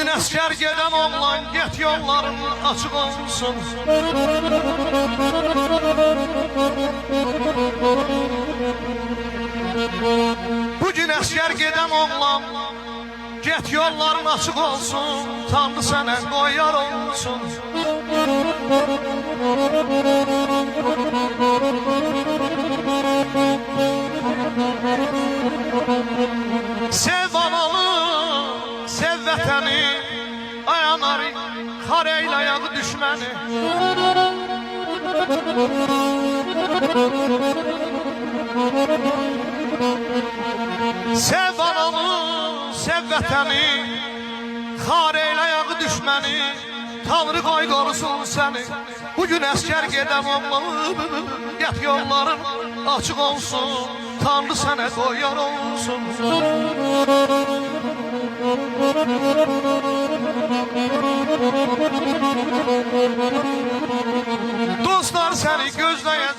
Bugün əskər gedən oğlan, get yolların açıq olsun. Bugün əskər gedən oğlan, get yolların açıq olsun. Tanrı sənə qoyar olsun. Sev analı, sev vətəni, ayanar xar eylə ayağı düşməni. Sev analı, sev vətəni, xar eylə ayağı düşməni. Tanrı qoy qorusun səni. Bugün əskər gedən oğlan, get yolların açıq olsun. Tanrı sənə qoyar olsun. Dostlar səni gözləyər